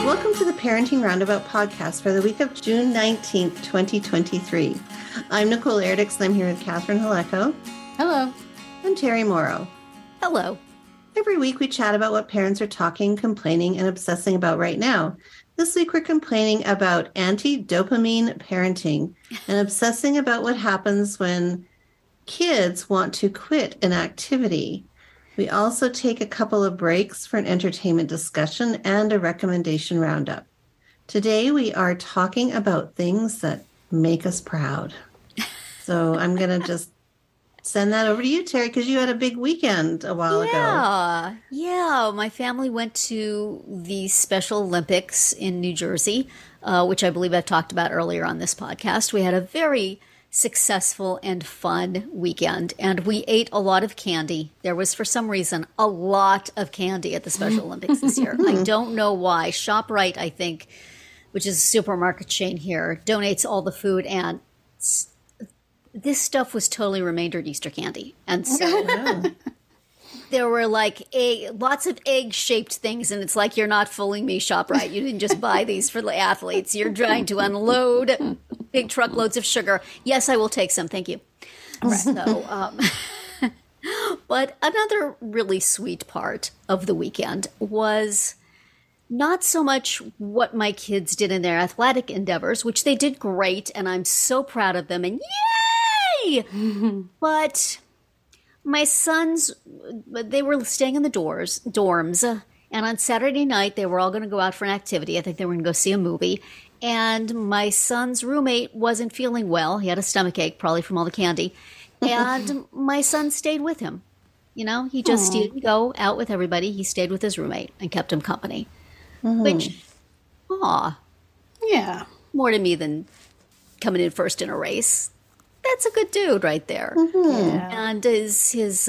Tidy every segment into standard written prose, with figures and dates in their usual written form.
Welcome to the Parenting Roundabout podcast for the week of June 19th, 2023. I'm Nicole Erdix, and I'm here with Catherine Haleko. Hello. And Terry Morrow. Hello. Every week we chat about what parents are talking, complaining, and obsessing about right now. This week we're complaining about anti-dopamine parenting and obsessing about what happens when kids want to quit an activity. We also take a couple of breaks for an entertainment discussion and a recommendation roundup. Today we are talking about things that make us proud. So I'm going to just send that over to you, Terry, because you had a big weekend a while ago. Yeah. My family went to the Special Olympics in New Jersey, which I believe I've talked about earlier on this podcast. We had a very successful and fun weekend, and we ate a lot of candy. There was, for some reason, a lot of candy at the Special Olympics this year. I don't know why. ShopRite, I think, which is a supermarket chain here, donates all the food, and this stuff was totally remaindered Easter candy. And so there were like lots of egg-shaped things, and it's like, you're not fooling me, ShopRite. You didn't just buy these for the athletes. You're trying to unload big truckloads of sugar. Yes, I will take some. Thank you. So, but another really sweet part of the weekend was not so much what my kids did in their athletic endeavors, which they did great, and I'm so proud of them, and yay! But my sons, they were staying in the dorms, and on Saturday night, they were all going to go out for an activity. I think they were going to go see a movie. And my son's roommate wasn't feeling well. He had a stomach ache, probably from all the candy. And my son stayed with him. You know, he just didn't go out with everybody. He stayed with his roommate and kept him company. Which, yeah, more to me than coming in first in a race. That's a good dude right there. Yeah. And his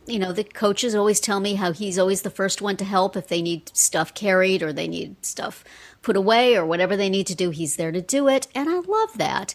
the coaches always tell me how he's always the first one to help if they need stuff carried or they need stuff put away or whatever they need to do. He's there to do it. And I love that.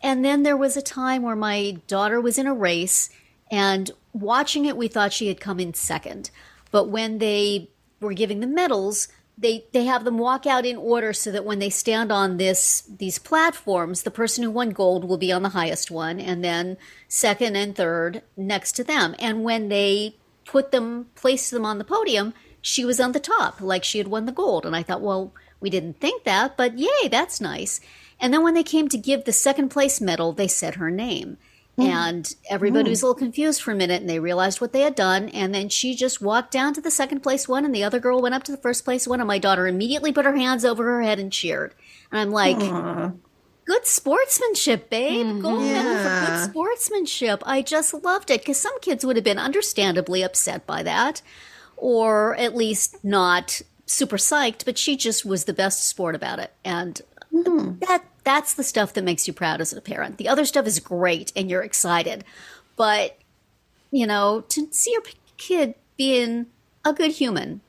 And then there was a time where my daughter was in a race, and watching it, we thought she had come in second. But when they were giving the medals, they have them walk out in order so that when they stand on these platforms, the person who won gold will be on the highest one, and then second and third next to them. And when they placed them on the podium, she was on the top, like she had won the gold. And I thought, well, we didn't think that, but yay, that's nice. And then when they came to give the second place medal, they said her name. And everybody was a little confused for a minute, and they realized what they had done. And then she just walked down to the second place one, and the other girl went up to the first place one, and my daughter immediately put her hands over her head and cheered. And I'm like, good sportsmanship, babe. Gold medal for good sportsmanship. I just loved it, because some kids would have been understandably upset by that, or at least not super psyched, but she just was the best sport about it. And that's the stuff that makes you proud as a parent. The other stuff is great and you're excited, but to see your kid being a good human,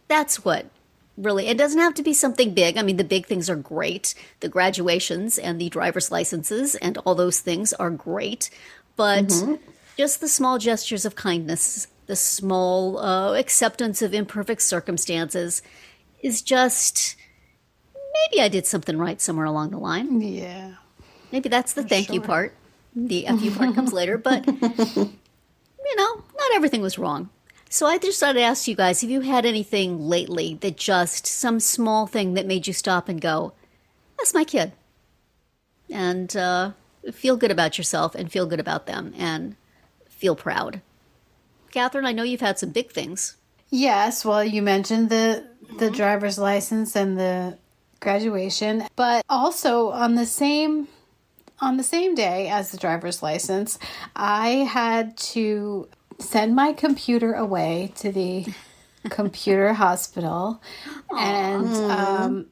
that's what really, it doesn't have to be something big. I mean, the big things are great. The graduations and the driver's licenses and all those things are great, but just the small gestures of kindness, the small acceptance of imperfect circumstances is just, maybe I did something right somewhere along the line. Yeah. Maybe that's the thank you part. The F you part comes later, but, not everything was wrong. So I just thought I'd ask you guys, have you had anything lately that just, some small thing that made you stop and go, that's my kid, and feel good about yourself and feel good about them and feel proud? Catherine, I know you've had some big things. Yes, well, you mentioned the driver's license and the graduation, but also on the same day as the driver's license, I had to send my computer away to the computer hospital. And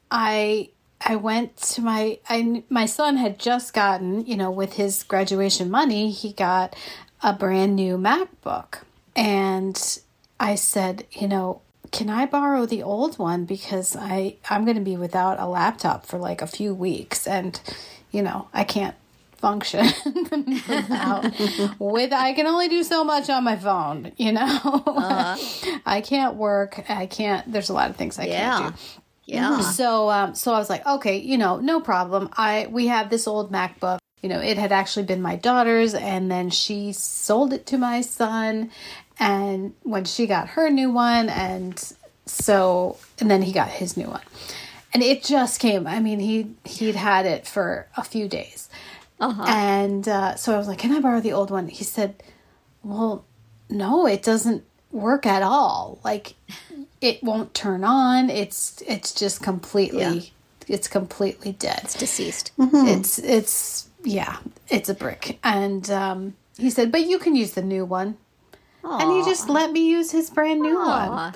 I went to my son had just gotten, with his graduation money, he got a brand new MacBook. And I said, can I borrow the old one? Because I'm going to be without a laptop for like a few weeks. And, I can't function with I can only do so much on my phone, I can't work. There's a lot of things I can't do. Yeah. So I was like, okay, no problem. We have this old MacBook. It had actually been my daughter's, and then she sold it to my son, and when she got her new one, and then he got his new one. And it just came. I mean, he'd had it for a few days. And so I was like, can I borrow the old one? He said, well, no, it doesn't work at all. Like, it won't turn on. It's just completely, it's completely dead. It's deceased. It's a brick. And he said, but you can use the new one. Aww. And he just let me use his brand new one.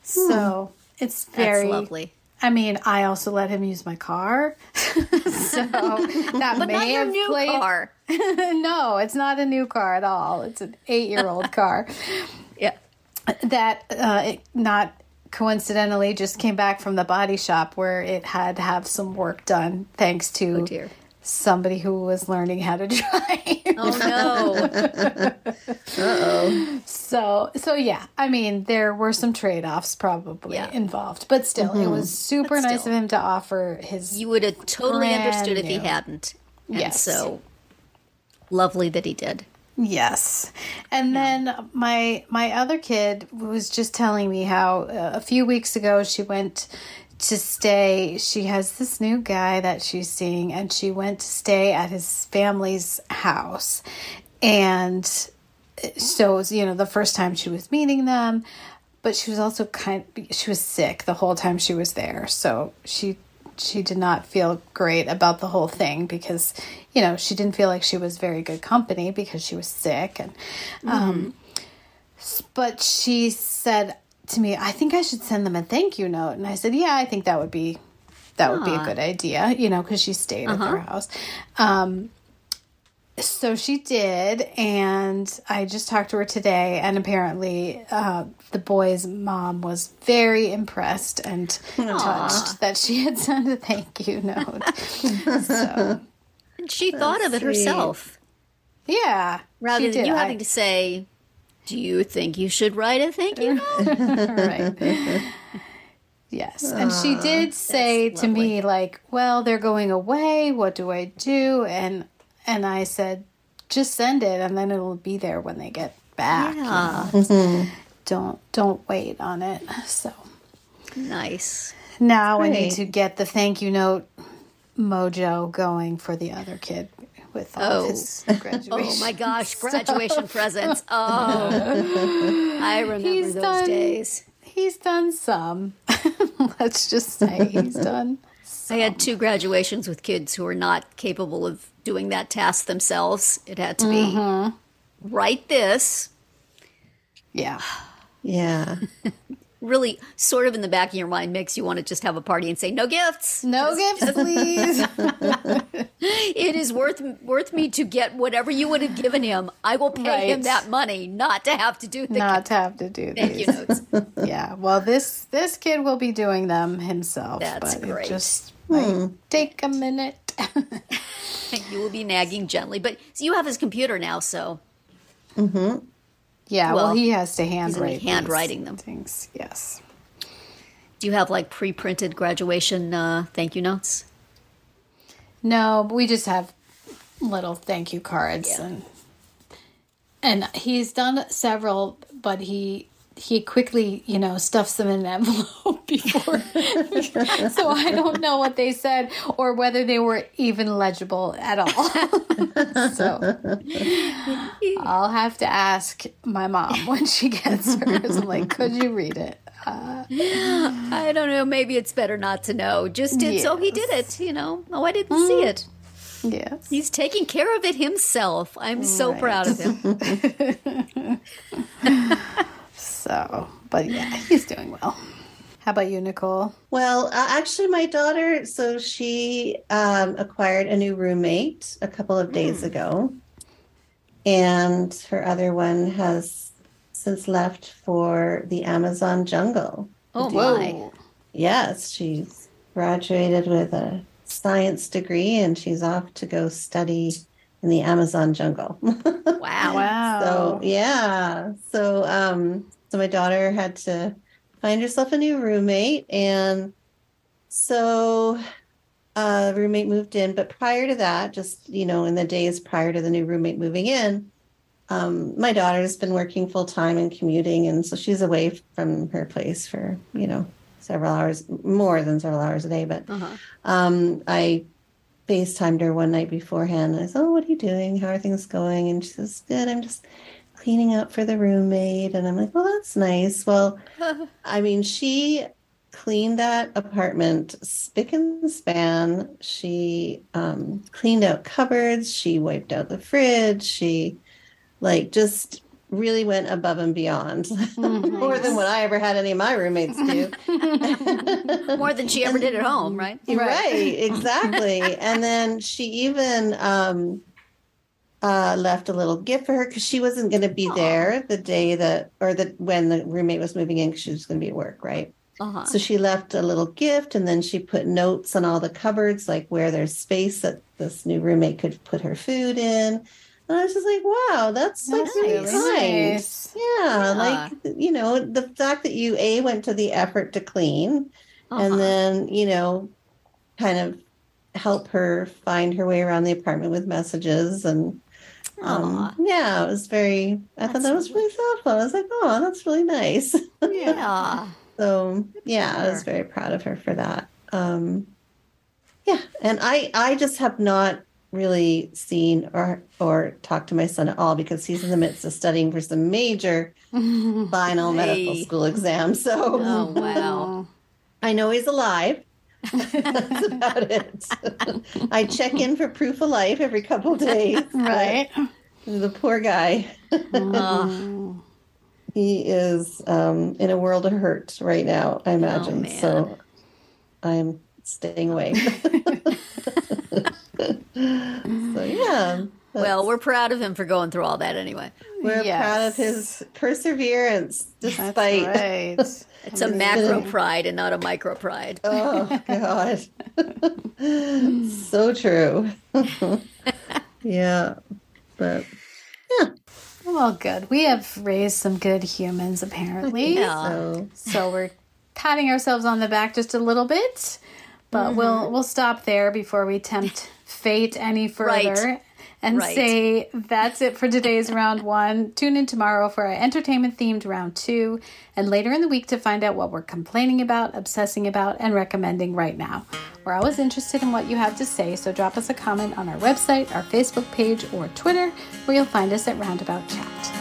So it's very... That's lovely. I mean, I also let him use my car. So that but may not your have new played... car. No, it's not a new car at all. It's an 8-year-old car. Yeah. That it not coincidentally just came back from the body shop where it had to have some work done thanks to somebody who was learning how to drive. Oh no. Uh-oh. So yeah, I mean, there were some trade-offs probably involved, but still, it was super nice of him to offer his... You would have totally understood if he hadn't. And so lovely that he did. Yes. And then my other kid was just telling me how a few weeks ago she went to stay. She has this new guy that she's seeing, and she went to stay at his family's house. And so it was, the first time she was meeting them, but she was also she was sick the whole time she was there. So she did not feel great about the whole thing because, she didn't feel like she was very good company because she was sick. And, but she said to me, I think I should send them a thank you note. And I said, yeah, I think that would be a good idea, because she stayed at their house. So she did, and I just talked to her today, and apparently the boy's mom was very impressed and touched that she had sent a thank you note. So she thought of it herself. Yeah. Rather than you having to say, do you think you should write a thank you note? Right. Yes. And she did say to me, like, well, they're going away. What do I do? And I said, just send it, and then it'll be there when they get back. Yeah. Don't wait on it. So nice. Now I need to get the thank you note mojo going for the other kid with all of his graduation. Oh my gosh, graduation presents. Oh, I remember those days. He's done some. Let's just say he's done some. I had 2 graduations with kids who were not capable of doing that task themselves. It had to be write this. Yeah. Yeah. Really, sort of in the back of your mind, makes you want to just have a party and say, no gifts. No gifts, please. It is worth me to get whatever you would have given him. I will pay him that money, not to have to do the not to have to do thank you notes. Yeah. Well, this kid will be doing them himself. That's but great. It just might take a minute. You will be nagging gently, but you have his computer now, so. Yeah, well, he has to handwriting them. Things, yes. Do you have like pre-printed graduation thank you notes? No, but we just have little thank you cards, and he's done several, but he quickly, stuffs them in an envelope before. So I don't know what they said or whether they were even legible at all. So I'll have to ask my mom when she gets hers. I'm like, could you read it? I don't know. Maybe it's better not to know. Just did so he did it, Oh, I didn't see it. Yes. He's taking care of it himself. I'm so proud of him. So, but yeah, he's doing well. How about you, Nicole? Well, actually, my daughter, so she acquired a new roommate a couple of days ago. And her other one has since left for the Amazon jungle. Oh, my. Yes, she's graduated with a science degree, and she's off to go study in the Amazon jungle. Wow. So Wow. yeah. So my daughter had to find herself a new roommate, and so roommate moved in. But prior to that, just in the days prior to the new roommate moving in, my daughter's been working full time and commuting, and so she's away from her place for several hours, more than several hours a day. But I FaceTimed her one night beforehand. I said, "Oh, what are you doing? How are things going?" And she says, "Good. I'm just cleaning up for the roommate." And I'm like, "Well, that's nice." Well, I mean, she cleaned that apartment spick and span. She cleaned out cupboards. She wiped out the fridge. She just really went above and beyond, more than what I ever had any of my roommates do. More than she ever did at home, right? Right, exactly. And then she even left a little gift for her because she wasn't going to be there the day when the roommate was moving in, because she was going to be at work, right? So she left a little gift, and then she put notes on all the cupboards, like where there's space that this new roommate could put her food in. And I was just like, wow, that's like really kind. Nice. Yeah, the fact that you went to the effort to clean, and then kind of help her find her way around the apartment with messages, and it was very. I thought that was really thoughtful. I was like, oh, that's really nice. Yeah. So I was very proud of her for that. And I just have not really seen or talked to my son at all, because he's in the midst of studying for some major final medical school exams. So oh wow, I know he's alive. That's about it. I check in for proof of life every couple of days. Right. The poor guy. He is in a world of hurt right now, I imagine. So I'm staying away. So yeah. Well, we're proud of him for going through all that anyway. We're proud of his perseverance, despite. That's right. It's a macro pride and not a micro pride. Oh God. So true. Yeah. But yeah. Well, good. We have raised some good humans, apparently. Yeah. So we're patting ourselves on the back just a little bit, but we'll stop there before we tempt fate any further and say that's it for today's round 1. Tune in tomorrow for our entertainment-themed round 2, and later in the week to find out what we're complaining about, obsessing about, and recommending right now. We're always interested in what you have to say, so drop us a comment on our website, our Facebook page, or Twitter, where you'll find us at Roundabout Chat.